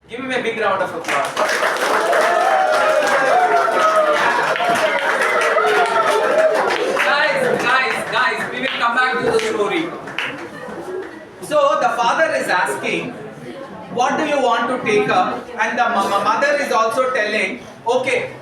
Give him a big round of applause. Guys, we will come back to the story. So the father is asking, what do you want to take up? And the mother is also telling, okay,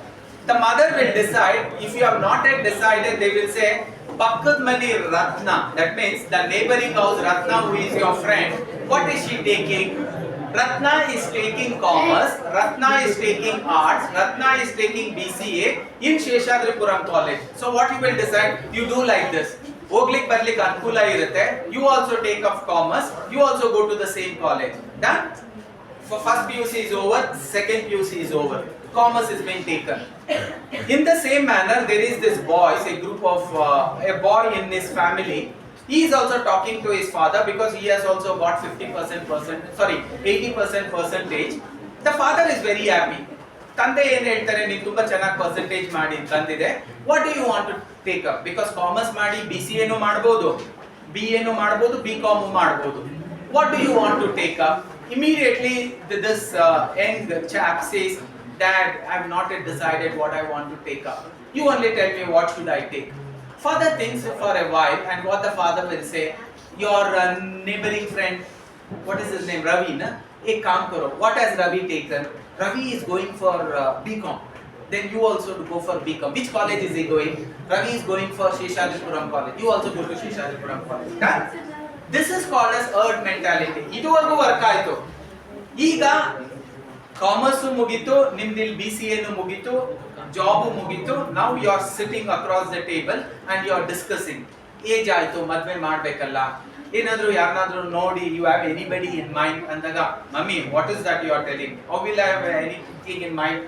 the mother will decide. If you have not yet decided, they will say, Pakkad Mani Ratna. That means the neighboring house Ratna, who is your friend, what is she taking? Ratna is taking commerce, Ratna is taking arts, Ratna is taking BCA in Sheshadripuram College. So what you will decide? You do like this. Hoglik barlik ankula irutte. You also take up commerce. You also go to the same college. Done? For first PUC is over, second PUC is over. Commerce is being taken. In the same manner, there is this boy, a group of a boy in his family. He is also talking to his father because he has also got 80% percentage. The father is very happy. Tande ಏನು ಹೇಳ್ತಾರೆ ನೀನು ತುಂಬಾ ಚೆನ್ನಾಗಿ percentage ಮಾಡಿ ಅಂತಂದಿದೆ. What do you want to take up? Because commerce ಮಾಡಿ BCA ನು ಮಾಡಬಹುದು, BA ನು ಮಾಡಬಹುದು, BCom ಮಾಡಬಹುದು. What do you want to take up? Immediately this young chap says, Dad, I have not yet decided what I want to take up. You only tell me what should I take. Father thinks for a while, and what the father will say, your neighboring friend, what is his name, Ravi, na? Ek kaam karo. What has Ravi taken? Ravi is going for BCom. Then you also go for BCom. Which college is he going? Ravi is going for Sheshadripuram College. You also go to Sheshadripuram College. Done? This is called as herd mentality. ಇದುವರೆಗೂ work ಆಯ್ತು. ಈಗ commerce ಮುಗಿತು, ನಿಮ್ದಿಲ್ BCA ನು ಮುಗಿತು, job ಮುಗಿತು. Now you are sitting across the table and you are discussing. Age ಆಯ್ತು, ಮದ್ವೆ ಮಾಡ್ಬೇಕಲ್ಲ. ಏನಾದ್ರು ಯಾರನ್ನಾದ್ರೂ ನೋಡಿ, you have anybody in mind ಅಂದಾಗ, mummy, what is that you are telling? How will I have anything in mind?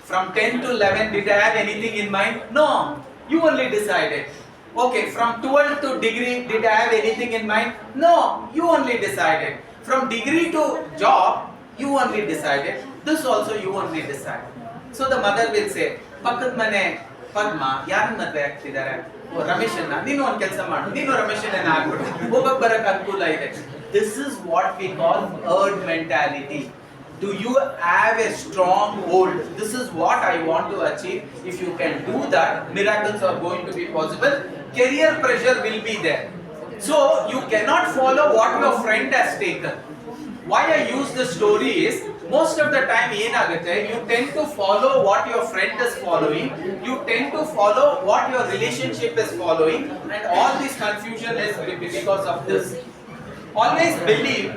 From 10 to 11, did I have anything in mind? No, you only decided. Okay, from 12 to degree, did I have anything in mind? No, you only decided. From degree to job, you only decided. This also you only decided. So the mother will say, Pakkad mane Padma, yaran madve ಆಗ್ತಿದ್ದಾರೆ? ಓ ರಮೇಶನ್ನ, ನೀನು ಒಂದು ಕೆಲಸ ಮಾಡು, ನೀನು ರಮೇಶನ್ನ ಆಗ್ಬಿಡು, ಹೋಗಕ್ಕೆ ಬರಕ್ಕೆ ಅನುಕೂಲ ಇದೆ. This is what we call herd mentality. Do you have a strong hold? This is what I want to achieve. If you can do that, miracles are going to be possible. Career pressure will be there. So you cannot follow what your friend has taken. Why I use this story is, most of the time ಏನಾಗುತ್ತೆ, you tend to follow what your friend is following, you tend to follow what your relationship is following, and all this confusion is because of this. Always believe,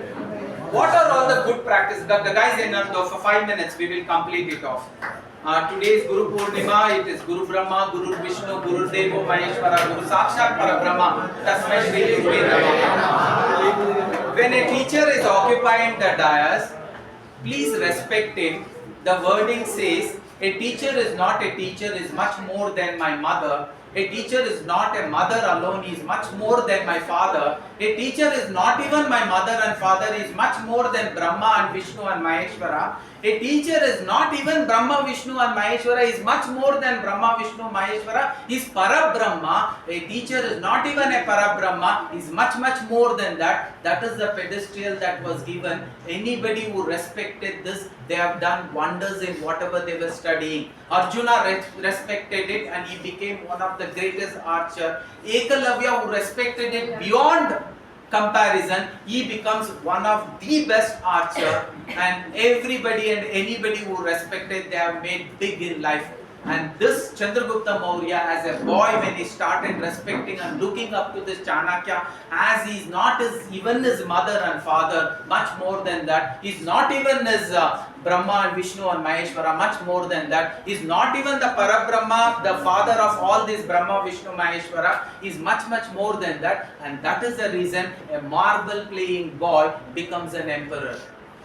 what are all the good practices? The guys in for 5 minutes we will complete it off. Today is Guru Purnima. It is Guru Brahma, Guru Vishnu, Guru Devo Maheshwara, Guru Sakshat Parabrahma. Tasmai Shri Guru Namaha. When a teacher is occupying the dais, please respect him. The wording says, a teacher is not a teacher, is much more than my mother. A teacher is not a mother alone, he is much more than my father. A teacher is not even my mother and father, he is much more than Brahma and Vishnu and Maheshwara. A teacher is not even Brahma, Vishnu and Maheshwara, he is much more than Brahma, Vishnu, Maheshwara. He is Parabrahma. A teacher is not even a Parabrahma, he is much more than that. That is the pedestal that was given. Anybody who respected this, they have done wonders in whatever they were studying. Arjuna respected it and he became one of the greatest archer. Ekalavya, who respected it beyond comparison, he becomes one of the best archer. And everybody and anybody who respected, they have made big in life. And this Chandragupta Maurya, as a boy, when he started respecting and looking up to this Chanakya, as he is not even his mother and father, much more than that, he is not even his Brahma and Vishnu and Maheshwara, much more than that, he is not even the Parabrahma, the father of all this Brahma, Vishnu, Maheshwara, he is much more than that. And that is the reason a marble playing boy becomes an emperor.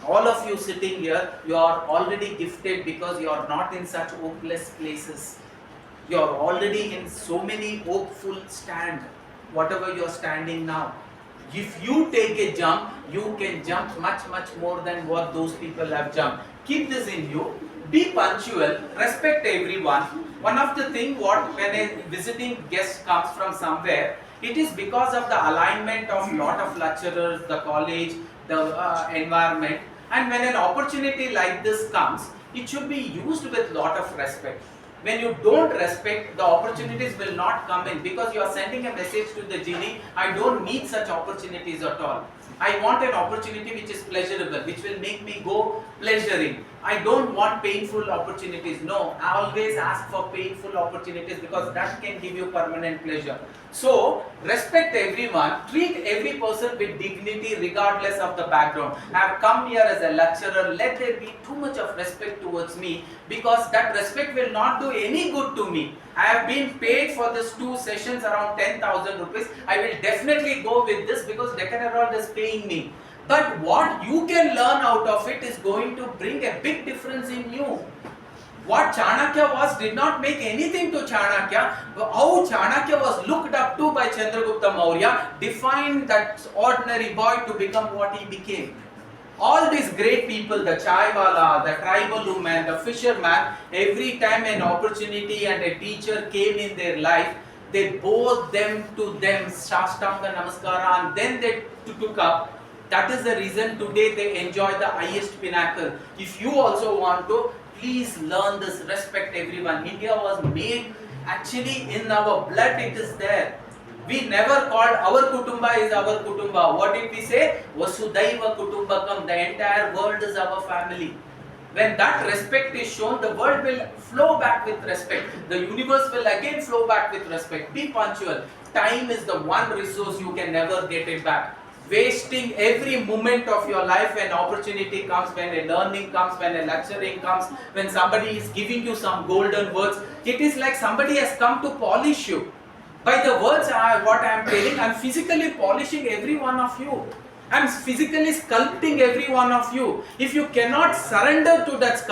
All of you sitting here, you are already gifted because you are not in such hopeless places. You are already in so many hopeful stand, whatever you are standing now. If you take a jump, you can jump much more than what those people have jumped. Keep this in you. Be punctual. Respect everyone. One of the thing when a visiting guest comes from somewhere, it is because of the alignment of lot of lecturers, the college, the environment. And when an opportunity like this comes, it should be used with lot of respect. When you don't respect, the opportunities will not come in, because you are sending a message to the genie, I don't need such opportunities at all. I want an opportunity which is pleasurable, which will make me go pleasuring. I don't want painful opportunities. No, I always ask for painful opportunities, because that can give you permanent pleasure. So, respect everyone, treat every person with dignity regardless of the background. I have come here as a lecturer, let there be too much of respect towards me, because that respect will not do any good to me. I have been paid for these 2 sessions around 10,000 rupees. I will definitely go with this because Deccan Herald is paying me. But what you can learn out of it is going to bring a big difference in you. What Chanakya was did not make anything to Chanakya. How Chanakya was looked up to by Chandragupta Maurya defined that ordinary boy to become what he became. All these great people, the chaiwala, the tribal woman, the fisherman, every time an opportunity and a teacher came in their life, they bowed them to them, Shastanga Namaskara, and then they took up. That is the reason today they enjoy the highest pinnacle. If you also want to, please learn this, respect everyone. India was made, actually in our blood it is there. We never called our kutumba is our kutumba. What did we say? Vasudhaiva kutumbakam. The entire world is our family. When that respect is shown, the world will flow back with respect. The universe will again flow back with respect. Be punctual. Time is the one resource, you can never get it back. Wasting every moment of your life when opportunity comes, when a learning comes, when a lecturing comes, when somebody is giving you some golden words, it is like somebody has come to polish you. By the words what I am telling, I am physically polishing every one of you. I am physically sculpting every one of you. If you cannot surrender to that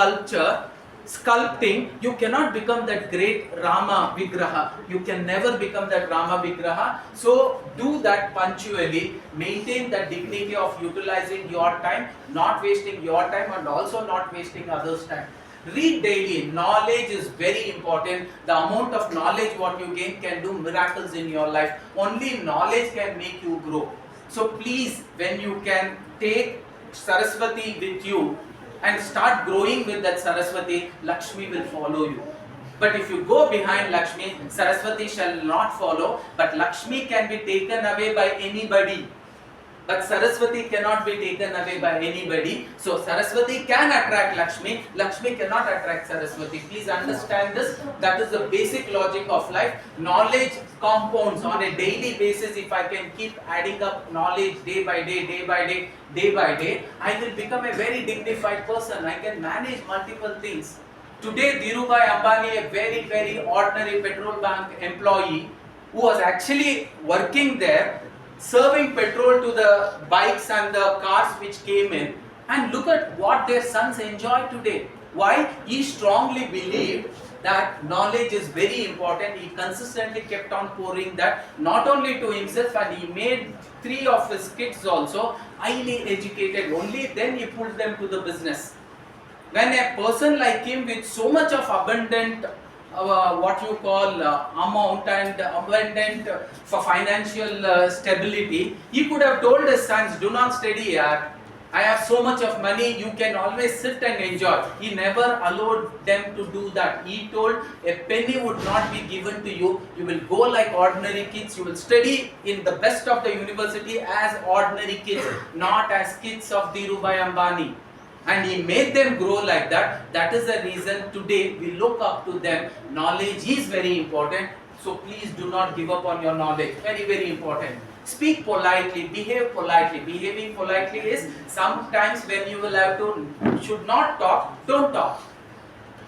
sculpting, you cannot become that great Rama Vigraha. You can never become that Rama Vigraha. So do that punctually. Maintain the dignity of utilizing your time, not wasting your time and also not wasting others' time. Read daily. Knowledge is very important. The amount of knowledge what you gain can do miracles in your life. Only knowledge can make you grow. So please, when you can take Saraswati with you and start growing with that Saraswati, Lakshmi will follow you. But if you go behind Lakshmi, Saraswati shall not follow, but Lakshmi can be taken away by anybody. But Saraswati cannot be taken away by anybody. So Saraswati can attract Lakshmi. Lakshmi cannot attract Saraswati. Please understand this. That is the basic logic of life. Knowledge compounds on a daily basis. If I can keep adding up knowledge day by day, day by day, day by day, I will become a very dignified person. I can manage multiple things. Today, Dhirubhai Ambani, a very, very ordinary petrol bank employee who was actually working there, serving petrol to the bikes and the cars which came in, and look at what their sons enjoy today. Why? He strongly believed that knowledge is very important. He consistently kept on pouring that, not only to himself, and he made 3 of his kids also highly educated. Only then he pulled them to the business. When a person like him with so much of abundant what you call amount and abundant for financial stability, he could have told his sons, do not study here. I have so much of money, you can always sit and enjoy. He never allowed them to do that. He told, a penny would not be given to you. You will go like ordinary kids. You will study in the best of the university as ordinary kids, not as kids of Dhirubhai Ambani. And he made them grow like that. That is the reason today we look up to them. Knowledge is very important. So please do not give up on your knowledge. Very, very important. Speak politely, behave politely. Behaving politely is sometimes when you will have to, should not talk, don't talk.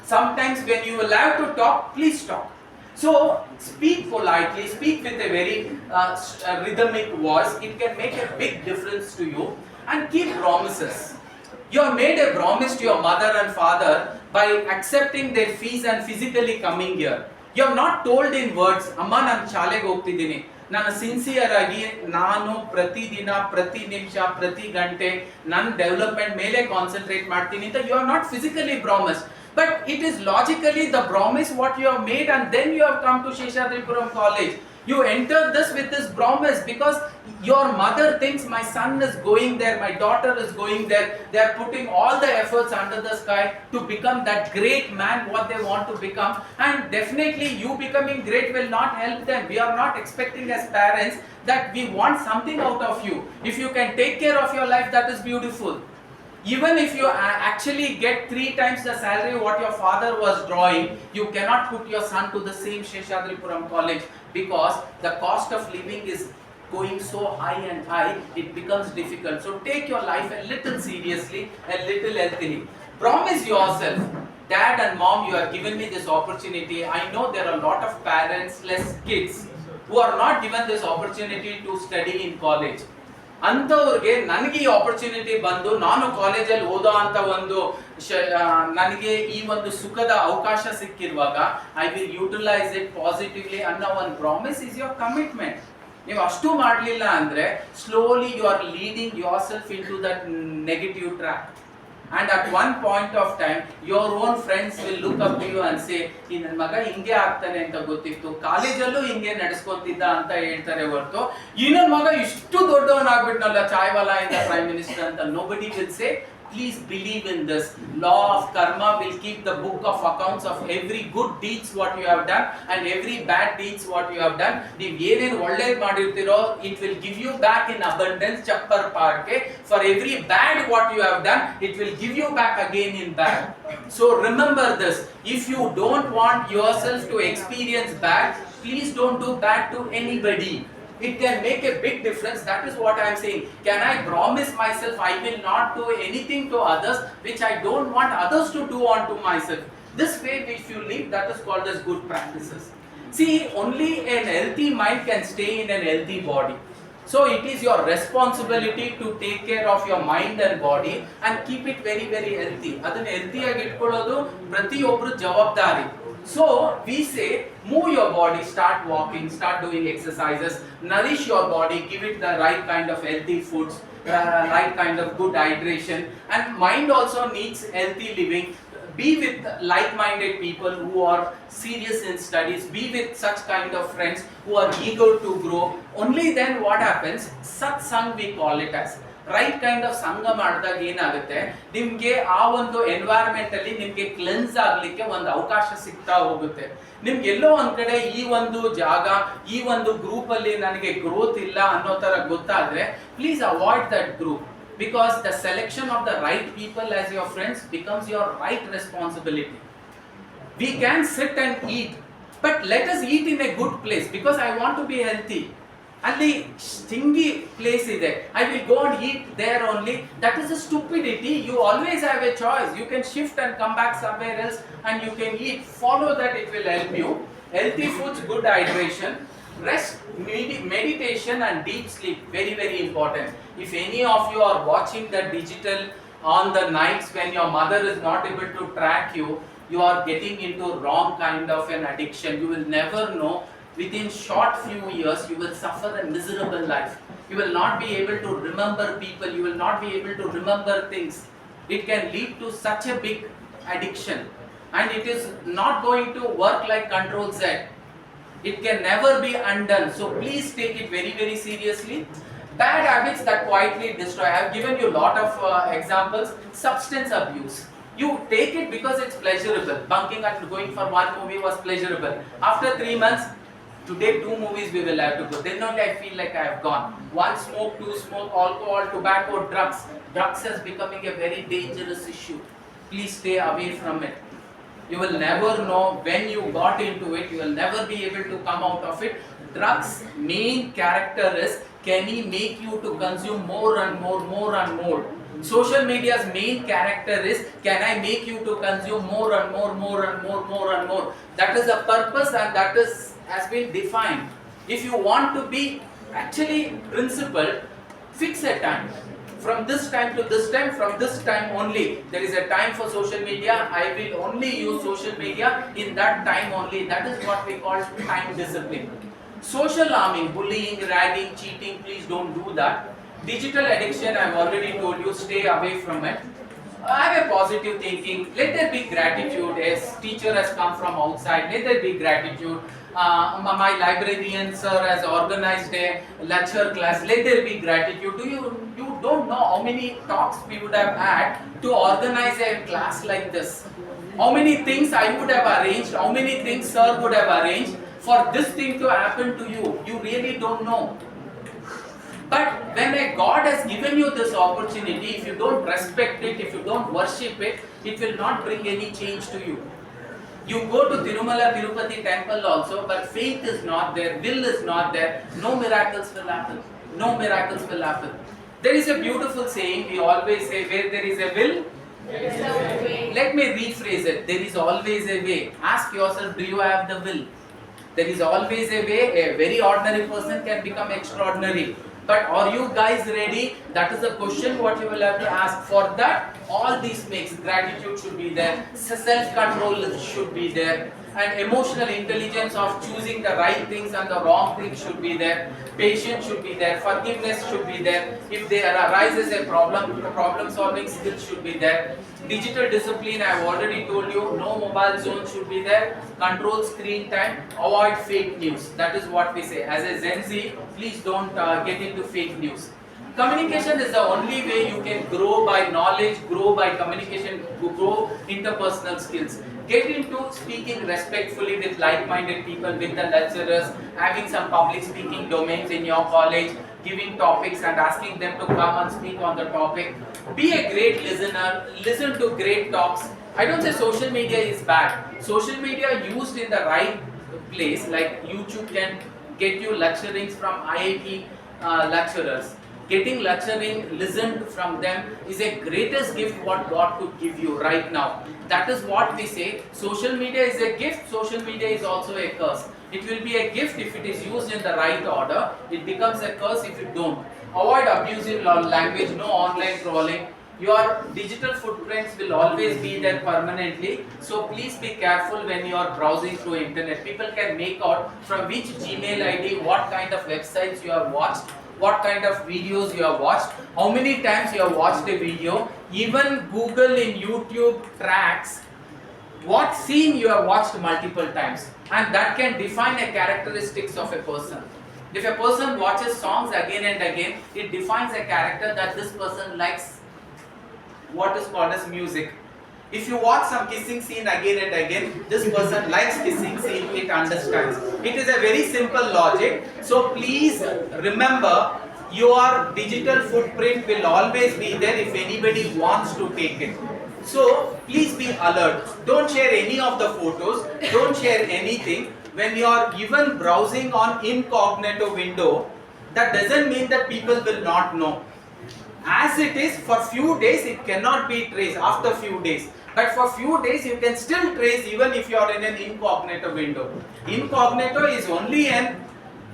Sometimes when you will have to talk, please talk. So speak politely, speak with a very rhythmic voice. It can make a big difference to you. And keep promises. You have made a promise to your mother and father by accepting their fees and physically coming here. You have not told in words, Amma nan shalega hogtidini. Nanu sincere agi, nanu prati dina, prati nimsha, prati gante, nan development mele concentrate martini. You have not physically promised. But it is logically the promise what you have made, and then you have come to Sheshatripuram college. You enter this with this promise because your mother thinks my son is going there, my daughter is going there. They are putting all the efforts under the sky to become that great man what they want to become. And definitely you becoming great will not help them. We are not expecting as parents that we want something out of you. If you can take care of your life, that is beautiful. Even if you actually get 3 times the salary what your father was drawing, you cannot put your son to the same Sheshadripuram college, because the cost of living is going so high and high, it becomes difficult. So take your life a little seriously, a little healthily. Promise yourself, dad and mom, you have given me this opportunity. I know there are a lot of parents, less kids, who are not given this opportunity to study in college. ಅಂಥವ್ರಿಗೆ ನನಗೆ ಈ opportunity ಬಂದು ನಾನು ಕಾಲೇಜಲ್ಲಿ ಓದೋ ಅಂತ ಒಂದು ನನಗೆ ಈ ಒಂದು ಸುಖದ ಅವಕಾಶ ಸಿಕ್ಕಿರುವಾಗ I will utilise it positively ಅನ್ನೋ ಒಂದು ಪ್ರಾಮಿಸ್ ಇಸ್ ಯುವರ್ ಕಮಿಟ್ಮೆಂಟ್. ನೀವು ಅಷ್ಟು ಮಾಡಲಿಲ್ಲ ಅಂದರೆ slowly you are leading yourself into that negative track. And at one point of time, your own friends will look up to you and say, ಈ ನನ್ನ ಮಗ ಹಿಂಗೆ ಆಗ್ತಾನೆ ಅಂತ ಗೊತ್ತಿತ್ತು, ಕಾಲೇಜಲ್ಲೂ ಹಿಂಗೆ ನಡೆಸ್ಕೊಂತಿದ್ದ ಅಂತ ಹೇಳ್ತಾರೆ ಹೊರತು, ಈ ನನ್ನ ಮಗ ಇಷ್ಟು ದೊಡ್ಡವನಾಗ್ಬಿಟ್ನಲ್ಲ ಚಾಯ್ವಾಲಾ ಇಂದ ಪ್ರೈಮ್ ಮಿನಿಸ್ಟರ್ ಅಂತ. nobody will say. Please believe in this. Law of karma will keep the book of accounts of every good deeds what you have done and every bad deeds what you have done. ನೀವು ಏನೇನು ಒಳ್ಳೇದು ಮಾಡಿರ್ತೀರೋ, it will give you back in abundance. ಚಪ್ಪರ್ ಪಾರ್ಕೆ. For every bad what you have done, it will give you back again in bad. So remember this. If you don't want yourself to experience bad, please don't do bad to anybody. It can make a big difference. That is what I am saying. Can I promise myself I will not do anything to others which I don't want others to do onto myself? This way if you live, that is called as good practices. See, only a healthy mind can stay in a healthy body. So it is your responsibility to take care of your mind and body and keep it very very healthy. Adanna healthy agi itಕೊಳ್ಳೋದು ಪ್ರತಿಯೊಬ್ಬರ ಜವಾಬ್ದಾರಿ. So we say, move your body, start walking, start doing exercises, nourish your body, give it the right kind of healthy foods, right kind of good hydration, and mind also needs healthy living. Be with like-minded people who are serious in studies. Be with such kind of friends who are eager to grow. Only then what happens? Satsang we call it as. Right kind of ಸಂಘ ಮಾಡಿದಾಗ ಏನಾಗುತ್ತೆ, ನಿಮ್ಗೆ ಆ ಒಂದು environment ಅಲ್ಲಿ ನಿಮ್ಗೆ cleanse ಆಗ್ಲಿಕ್ಕೆ ಒಂದು ಅವಕಾಶ ಸಿಗ್ತಾ ಹೋಗುತ್ತೆ. ನಿಮ್ಗೆ ಎಲ್ಲೋ ಒಂದ್ ಕಡೆ ಈ ಒಂದು ಜಾಗ, ಈ ಒಂದು ಗ್ರೂಪ್ ಅಲ್ಲಿ ನನಗೆ ಗ್ರೋತ್ ಇಲ್ಲ ಅನ್ನೋ ತರ ಗೊತ್ತಾದ್ರೆ, please avoid that group, because the selection of the right people as your friends becomes your right responsibility. We can sit and eat, but let us eat in a good place, because I want to be healthy. ಅಲ್ಲಿ stingy place ಇದೆ, I will go and eat there only. That is a stupidity. You always have a choice. You can shift and come back somewhere else and you can eat. Follow that, it will help you. Healthy foods, good hydration, rest, meditation and deep sleep, very very important. If any of you are watching the digital on the nights when your mother is not able to track you, you are getting into wrong kind of an addiction. You will never know. Within short few years, you will suffer a miserable life. You will not be able to remember people. You will not be able to remember things. It can lead to such a big addiction, and it is not going to work like Control Z. It can never be undone. So please take it very very seriously. Bad habits that quietly destroy. I have given you a lot of examples. Substance abuse. You take it because it's pleasurable. Bunking and going for one movie was pleasurable. After 3 months, today 2 movies we will have to go. Then only I feel like I have gone. 1 smoke, 2 smoke, alcohol, tobacco, drugs. Drugs is becoming a very dangerous issue. Please stay away from it. You will never know when you got into it. You will never be able to come out of it. Drugs main character is, can he make you to consume more and more and more. Social media's main character is, can I make you to consume more and more and more. That is the purpose, and that is has been defined. If you want to be actually principled, fix a time. From this time to this time, from this time only. There is a time for social media. I will only use social media in that time only. That is what we call time discipline. Social harming, bullying, ragging, cheating, please don't do that. Digital addiction, I have already told you, stay away from it. Have a positive thinking. Let there be gratitude. As teacher has come from outside, let there be gratitude. My librarian sir has organized a lecture class. Let there be gratitude. You don't know how many talks we would have had to organize a class like this. How many things I would have arranged, how many things sir would have arranged for this thing to happen to you. You really don't know. But when a God has given you this opportunity, if you don't respect it, if you don't worship it, it will not bring any change to you. You go to Tirumala Tirupati temple also, but faith is not there, will is not there, no miracles will happen. No miracles will happen. There is a beautiful saying we always say, where there is a will, let me rephrase it. There is always a way. Ask yourself, do you have the will? There is always a way. A very ordinary person can become extraordinary. But are you guys ready? That is the question what you will have to ask. For that, all these makes gratitude should be there, self-control should be there, and emotional intelligence of choosing the right things and the wrong things should be there. Patience should be there, forgiveness should be there. If there arises a problem, the problem solving skills should be there. Digital discipline, I have already told you, no mobile zone should be there. Control screen time, avoid fake news. That is what we say. As a Gen Z, please don't get into fake news. Communication is the only way you can grow by knowledge, grow by communication, grow interpersonal skills. Get into speaking respectfully with like-minded people, with the lecturers, having some public speaking domains in your college, giving topics and asking them to come and speak on the topic. Be a great listener, listen to great talks. I don't say social media is bad. Social media used in the right place, like YouTube can get you lecturings from IIT lecturers. Getting lecturing, listened from them is a greatest gift what God could give you right now. That is what we say. Social media is a gift, social media is also a curse. It will be a gift if it is used in the right order. It becomes a curse if you don't. Avoid abusive language, no online trolling. Your digital footprints will always be there permanently. So please be careful when you are browsing through internet. People can make out from which Gmail ID, what kind of websites you have watched, what kind of videos you have watched, how many times you have watched a video. Even Google in YouTube tracks what scene you have watched multiple times, and that can define a characteristics of a person. If a person watches songs again and again, it defines a character that this person likes what is called as music. If you watch some kissing scene again and again, this person likes kissing scene, it understands. It is a very simple logic. So please remember, your digital footprint will always be there if anybody wants to take it. So please be alert. Don't share any of the photos, don't share anything. When you are even browsing on incognito window, that doesn't mean that people will not know. As it is, for few days it cannot be traced after few days. But for few days you can still trace even if you are in an incognito window. Incognito is only a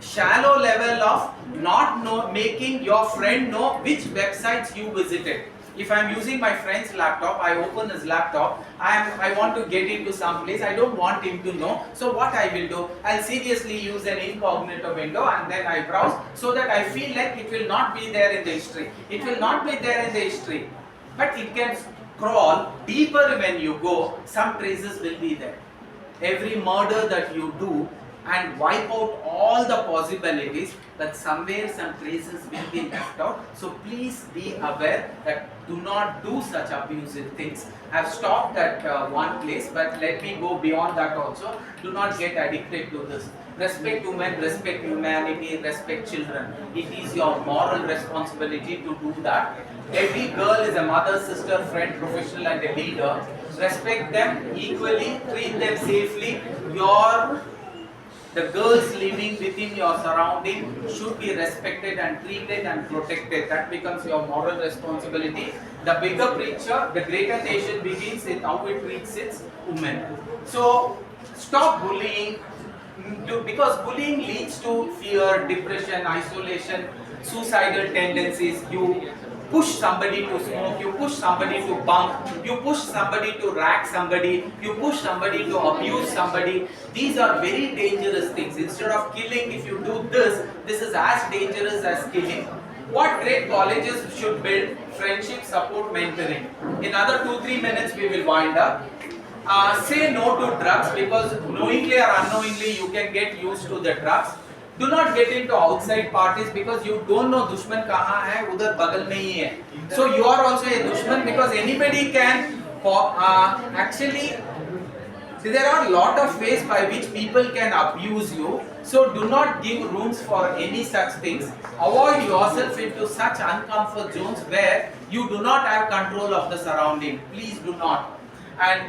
shallow level of not making your friend know which websites you visited. If I am using my friend's laptop, I open his laptop, I want to get into some place, I don't want him to know. So what I will do, I'll seriously use an incognito window and then I browse so that I feel like it will not be there in the history. It will not be there in the history. But it can crawl deeper when you go, some traces will be there. Every murder that you do and wipe out all the possibilities, that somewhere some traces will be left out. So please be aware that do not do such abusive things. I have stopped at one place, but let me go beyond that also. Do not get addicted to this. Respect women, respect humanity, respect children. It is your moral responsibility to do that. Every girl is a mother, sister, friend, professional and a leader. Respect them equally, treat them safely. The girls living within your surrounding should be respected and treated and protected. That becomes your moral responsibility. The bigger picture, the greater nation begins with how it treats its women. So stop bullying, because bullying leads to fear, depression, isolation, suicidal tendencies. You push somebody to smoke, you push somebody to bunk, you push somebody to rack somebody, you push somebody to abuse somebody. These are very dangerous things. Instead of killing, if you do this is as dangerous as killing. What great colleges should build? Friendship, support, mentoring. In another 2-3 minutes we will wind up. Say no to drugs, because knowingly or unknowingly you can get used to the drugs. Do not get into outside parties, because you don't know दुश्मन कहाँ है, उधर बगल में ही है. So you are also a दुश्मन, because anybody can actually. See, there are a lot of ways by which people can abuse you. So do not give rooms for any such things. Avoid yourself into such uncomfort zones where you do not have control of the surrounding. Please do not. And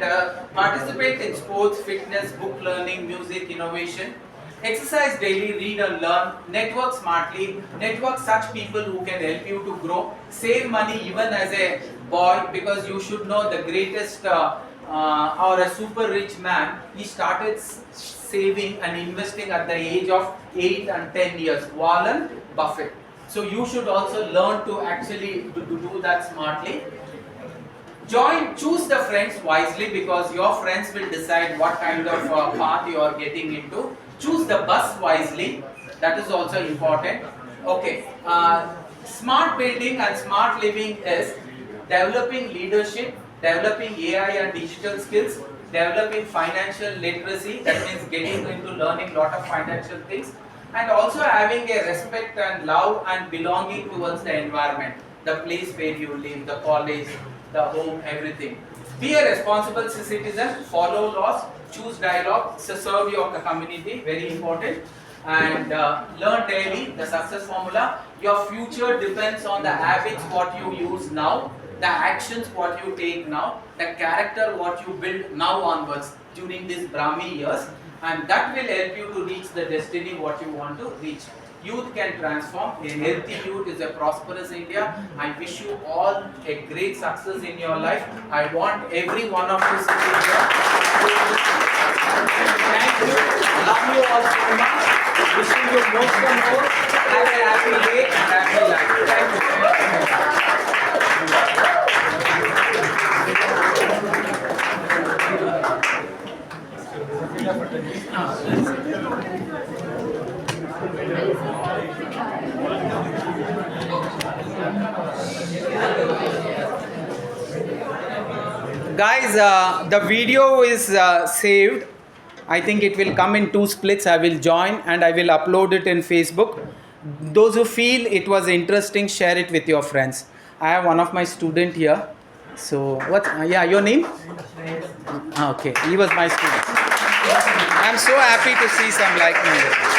participate in sports, fitness, book learning, music, innovation. Exercise daily, read and learn. Network smartly. Network such people who can help you to grow. Save money even as a boy, because you should know the greatest or a super rich man, he started saving and investing at the age of 8 and 10 years. Warren Buffett. So you should also learn to actually do that smartly. Choose the friends wisely, because your friends will decide what kind of path you are getting into. Choose the bus wisely, that is also important. Okay, smart building and smart living is developing leadership, developing AI and digital skills, developing financial literacy, that means getting into learning lot of financial things, and also having a respect and love and belonging towards the environment, the place where you live, the college, the home, everything. Be a responsible citizen, follow laws, choose dialogue, serve your community, very important, and learn daily, the success formula. Your future depends on the habits what you use now, the actions what you take now, the character what you build now onwards during these Brahmi years, and that will help you to reach the destiny what you want to reach. Youth can transform. A healthy youth is a prosperous India. I wish you all a great success in your life. I want every one of you sitting here. Thank you. Love you all so much. Wishing you most and more. Have a happy day and happy life. Thank you. Guys, the video is saved. I think it will come in 2 splits. I will join and I will upload it in Facebook. Those who feel it was interesting, share it with your friends. I have one of my student here. So what? Yeah, your name? Okay, he was my student. I'm so happy to see some like-minded.